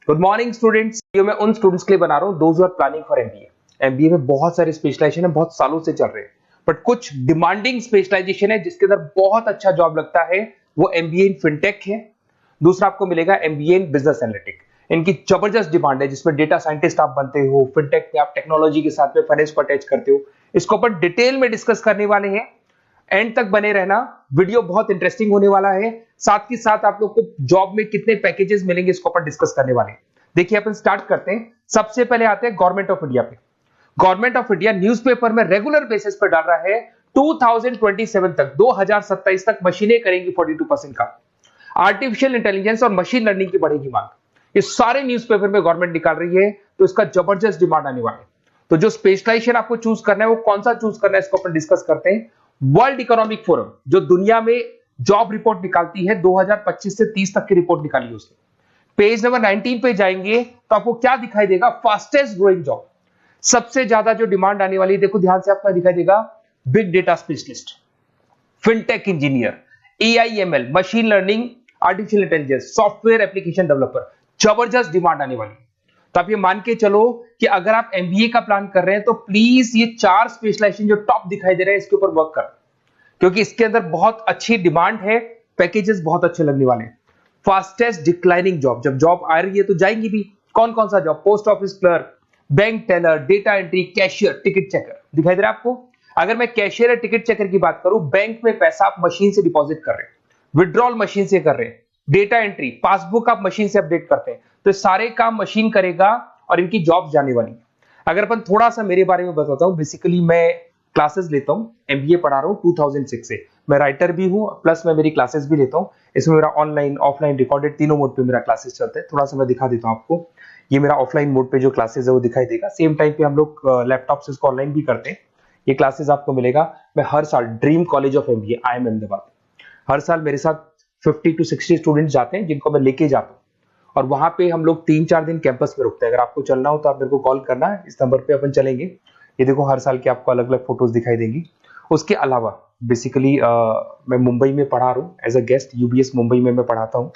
Good morning students. ये मैं उन स्टूडेंट्स के लिए बना रहा हूँ those are planning for MBA. MBA में बहुत सारे स्पेशलाइजेशन है, बहुत सालों से चल रहे हैं, बट कुछ डिमांडिंग स्पेशलाइजेशन है जिसके अंदर बहुत अच्छा जॉब लगता है। वो एमबीए इन फिनटेक है। दूसरा आपको मिलेगा एमबीए इन बिजनेस एनालिटिक। इनकी जबरदस्त डिमांड है जिसमें डेटा साइंटिस्ट आप बनते हो, फिनटेक में आप टेक्नोलॉजी के साथ में फाइनेंस को अटैच करते हो। इसको अपन डिटेल में डिस्कस करने वाले हैं। एंड तक बने रहना, वीडियो बहुत इंटरेस्टिंग होने वाला है। साथ ही साथ आप लोग को जॉब में कितने पैकेजेस मिलेंगे इसको अपन डिस्कस करने वाले हैं। देखिए अपन स्टार्ट करते हैं। सबसे पहले आते हैं गवर्नमेंट ऑफ इंडिया पे। गवर्नमेंट ऑफ इंडिया न्यूज़पेपर में रेगुलर बेसिस पर डाल रहा है 2027 तक, 2027 तक मशीनें करेंगी 42% का। आर्टिफिशियल इंटेलिजेंस और मशीन लर्निंग की बढ़ेगी मांग। ये सारे न्यूज़पेपर में गवर्नमेंट निकाल रही है, तो इसका जबरदस्त डिमांड आने वाला है। तो जो स्पेशलाइजेशन आपको चूज करना है वो कौन सा चूज करना है इसको अपन डिस्कस करते हैं। वर्ल्ड इकोनॉमिक फोरम जो दुनिया में जॉब रिपोर्ट निकालती है, 2025 से 30 तक की रिपोर्ट निकाली है उसने। पेज नंबर 19 पे जाएंगे तो आपको क्या दिखाई देगा? फास्टेस्ट ग्रोइंग जॉब, सबसे ज्यादा जो डिमांड आने वाली है, देखो ध्यान से, आपका दिखाई देगा big data specialist, fintech engineer, AIML, machine learning, artificial intelligence, software application developer. जबरदस्त डिमांड आने वाली है। तो आप ये मान के चलो कि अगर आप एमबीए का प्लान कर रहे हैं तो प्लीज ये 4 स्पेशलाइजेशन जो टॉप दिखाई दे रहे हैं इसके ऊपर वर्क कर, क्योंकि इसके अंदर बहुत अच्छी डिमांड है, पैकेजेस बहुत अच्छे लगने वाले हैं। फास्टेस्ट डिक्लाइनिंग जॉब, जब जॉब आ रही है तो जाएंगी भी। कौन कौन सा job? Post office clerk, bank teller, data entry, cashier, ticket checker. दिखाई दे रहा है आपको? अगर मैं कैशियर या टिकट चेकर की बात करूं, बैंक में पैसा आप मशीन से डिपॉजिट कर रहे हैं, विड्रॉल मशीन से कर रहे हैं, डेटा एंट्री, पासबुक आप मशीन से अपडेट करते हैं, तो सारे काम मशीन करेगा और इनकी जॉब जाने वाली है। अगर अपन थोड़ा सा मेरे बारे में बताता हूं, बेसिकली मैं क्लासेस लेता हूं, एमबीए पढ़ा रहा हूं 2006 से। मैं राइटर भी हूं, प्लस मैं मेरी क्लासेस भी लेता हूं। इसमें मेरा ऑनलाइन ऑफलाइन रिकॉर्डेड तीनों मोड पे मेरा क्लासेस चलते हैं। थोड़ा सा मैं दिखा देता हूं आपको। ये मेरा ऑफलाइन मोड पे जो क्लासेस है वो दिखाई देगा। सेम टाइम पे हम लोग लैपटॉप से इसको ऑनलाइन भी करते हैं। ये क्लासेस आपको मिलेगा। मैं हर साल dream college of MBA IIM Ahmedabad, हर साल मेरे साथ 50 to 60 स्टूडेंट्स जाते हैं जिनको मैं लेके जाता हूँ, और वहां पे हम लोग 3-4 दिन कैंपस में रुकते हैं। अगर आपको चलना हो तो आप मेरे को कॉल करना है, इस नंबर पे अपन चलेंगे। ये देखो हर साल की आपको अलग अलग फोटोज दिखाई देंगी। उसके अलावा बेसिकली मैं मुंबई में पढ़ा रहा हूँ as a guest, UBS Mumbai में मैं पढ़ाता हूँ।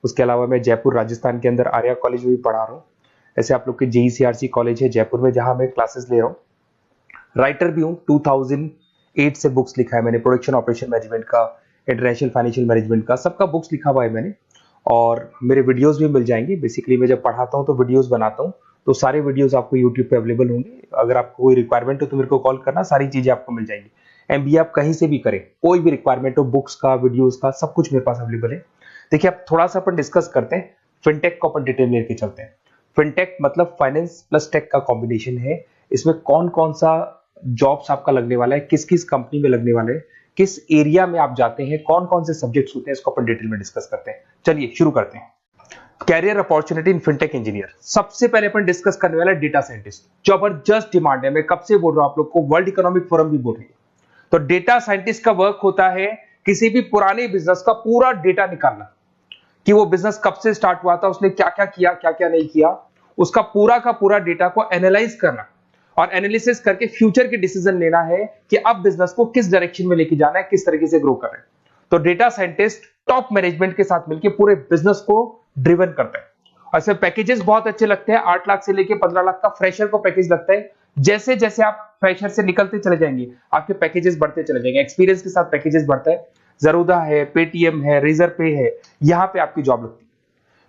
उसके अलावा मैं जयपुर राजस्थान के अंदर आर्या कॉलेज में भी पढ़ा रहा हूँ। ऐसे आप लोग के JECRC कॉलेज है जयपुर में जहां मैं क्लासेस ले रहा हूँ। राइटर भी हूँ, 2008 से बुक्स लिखा है मैंने, प्रोडक्शन ऑपरेशन मैनेजमेंट का, इंटरनेशनल फाइनेंशियल मैनेजमेंट का, सबका बुक्स लिखा हुआ है मैंने। और मेरे वीडियोस भी मिल जाएंगे। बेसिकली मैं जब पढ़ाता हूँ तो वीडियोस बनाता हूँ, तो सारे वीडियोस आपको यूट्यूब पे अवेलेबल होंगे। अगर आपको कोई रिक्वायरमेंट हो तो मेरे को कॉल करना, सारी चीजें आपको मिल जाएंगी। एमबीए आप कहीं से भी करें, कोई भी रिक्वायरमेंट हो, बुक्स का, वीडियोस का, सब कुछ मेरे पास अवेलेबल है। देखिए अब थोड़ा सा अपन डिस्कस करते हैं। फिनटेक को अपन डिटेल लेके चलते हैं। फिनटेक मतलब फाइनेंस प्लस टेक का कॉम्बिनेशन है। इसमें कौन कौन सा जॉब्स आपका लगने वाला है, किस किस कंपनी में लगने वाले हैं, किस एरिया में आप जाते हैं, कौन कौन से सब्जेक्ट्स होते हैं, इसको अपन डिटेल में डिस्कस करते हैं। चलिए शुरू करते हैं। Career opportunity in fintech engineer. सबसे पहले अपन डिस्कस करने वाला है डेटा साइंटिस्ट। जबरदस्त डिमांड है, मैं कब से बोल रहा हूं आप लोग को, वर्ल्ड इकोनॉमिक फोरम भी बोल रही है। तो डेटा साइंटिस्ट का वर्क होता है किसी भी पुराने बिजनेस का पूरा डेटा निकालना, कि वो बिजनेस कब से स्टार्ट हुआ था, उसने क्या क्या किया, क्या क्या नहीं किया, उसका पूरा का पूरा डेटा को एनालाइज करना और एनालिसिस करके फ्यूचर के डिसीजन लेना है कि अब बिजनेस को किस डायरेक्शन में लेके जाना है, किस तरीके से ग्रो कर रहे हैं। तो डेटा साइंटिस्ट टॉप मैनेजमेंट के साथ मिलकर पूरे बिजनेस को ड्रिवन करता है। और इसमें पैकेजेस बहुत अच्छे लगते हैं। 8 लाख से लेके 15 लाख का फ्रेशर को पैकेज लगता है। जैसे जैसे आप फ्रेशर से निकलते चले जाएंगे आपके पैकेजेस बढ़ते चले जाएंगे, एक्सपीरियंस के साथ पैकेजेस बढ़ता है। जरूदा है, पेटीएम है, रेजर पे है, यहां पे आपकी जॉब लगती है।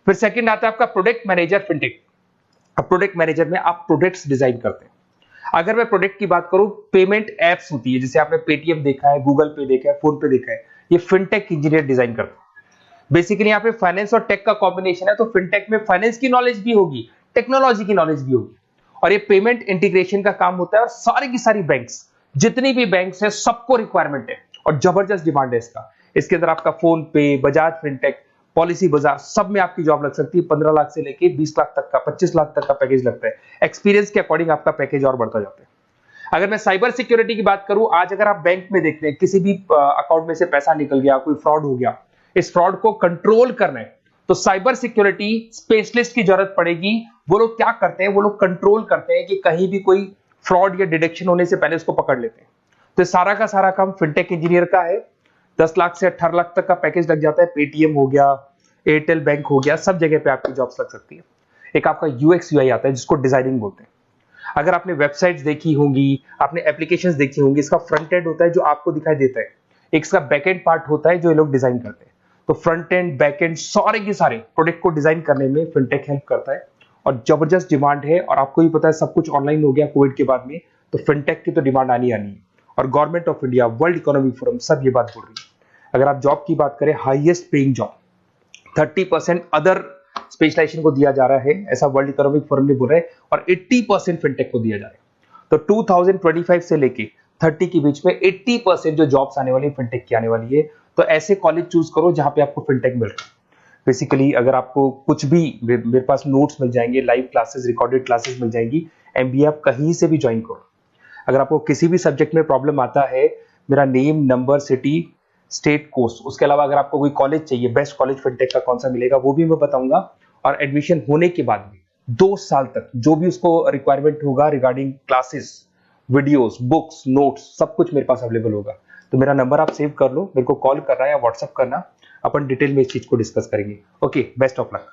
फिर सेकंड आता है आपका प्रोडक्ट मैनेजर फिनटेक। अब प्रोडक्ट मैनेजर में आप प्रोडक्ट्स डिजाइन करते हैं। अगर मैं प्रोडक्ट की बात करूं, पेमेंट एप्स होती है, जैसे आपने पेटीएम देखा है, गूगल पे देखा है, फोन पे देखा है, ये फिनटेक इंजीनियर डिजाइन करते हैं। बेसिकली यहाँ पे फाइनेंस और टेक का कॉम्बिनेशन है, तो फिनटेक में फाइनेंस की नॉलेज भी होगी, टेक्नोलॉजी की नॉलेज भी होगी, और ये पेमेंट इंटीग्रेशन का काम होता है। और सारी की सारी बैंक्स, जितनी भी बैंक्स है, सबको रिक्वायरमेंट है और जबरदस्त डिमांड है इसका। इसके अंदर आपका फोन पे, बजाज फिनटेक, पॉलिसी बाजार, सब में आपकी जॉब लग सकती है। 15 लाख से लेके 20 लाख तक का, 25 लाख तक का पैकेज लगता है। एक्सपीरियंस के अकॉर्डिंग आपका पैकेज और बढ़ता जाता है। अगर मैं साइबर सिक्योरिटी की बात करूं, आज अगर आप बैंक में देखते हैं किसी भी अकाउंट में से पैसा निकल गया, कोई फ्रॉड हो गया, इस फ्रॉड को कंट्रोल करना है तो साइबर सिक्योरिटी स्पेशलिस्ट की जरूरत पड़ेगी। वो लोग क्या करते हैं, वो लोग कंट्रोल करते हैं कि कहीं भी कोई फ्रॉड या डिटेक्शन होने से पहले उसको पकड़ लेते हैं। तो सारा का सारा काम फिनटेक इंजीनियर का है। 10 लाख से 18 लाख तक का पैकेज लग जाता है। पेटीएम हो गया, एयरटेल बैंक हो गया, सब जगह पे आपकी जॉब्स लग सकती है। एक आपका यूएक्स यूआई आता है जिसको डिजाइनिंग बोलते हैं। अगर आपने वेबसाइट्स देखी होंगी, आपने एप्लीकेशंस देखी होंगी, इसका फ्रंट एंड होता है जो आपको दिखाई देता है, एक इसका बैक एंड पार्ट होता है जो ये लोग डिजाइन करते हैं। तो फ्रंट एंड बैक एंड सारे के सारे प्रोडक्ट को डिजाइन करने में फिनटेक हेल्प करता है और जबरदस्त डिमांड है। और आपको ही पता है सब कुछ ऑनलाइन हो गया कोविड के बाद में, तो फिनटेक की तो डिमांड आनी आनी है। और government of India, world economic forum सब ये बात बोल रही है। अगर आप जॉब की बात करें, highest paying job 30% other specialization को दिया जा रहा है, ऐसा वर्ल्ड इकोनॉमिक फोरम ने बोला है, और 80% फिनटेक को दिया जा रहा है। तो 2025 से लेके 30 के बीच में 80% जो जॉब्स आने वाली है फिनटेक की आने वाली है। तो ऐसे कॉलेज चूज करो जहां पे आपको फिनटेक मिल रहा है। बेसिकली अगर आपको कुछ भी, मेरे पास नोट्स मिल जाएंगे, लाइव क्लासेस, रिकॉर्डेड क्लासेस मिल जाएंगी, एमबीए आप कहीं से भी ज्वाइन करो। अगर आपको किसी भी सब्जेक्ट में प्रॉब्लम आता है, मेरा name, number, city, state, course, उसके अलावा अगर आपको कोई कॉलेज चाहिए, बेस्ट कॉलेज फिनटेक का कौन सा मिलेगा वो भी मैं बताऊंगा। और एडमिशन होने के बाद में 2 साल तक जो भी उसको रिक्वायरमेंट होगा regarding classes, videos, books, notes, सब कुछ मेरे पास अवेलेबल होगा। तो मेरा नंबर आप सेव कर लो, मेरे को कॉल करना या व्हाट्सअप करना, अपन डिटेल में इस चीज को डिस्कस करेंगे। Okay, best of luck.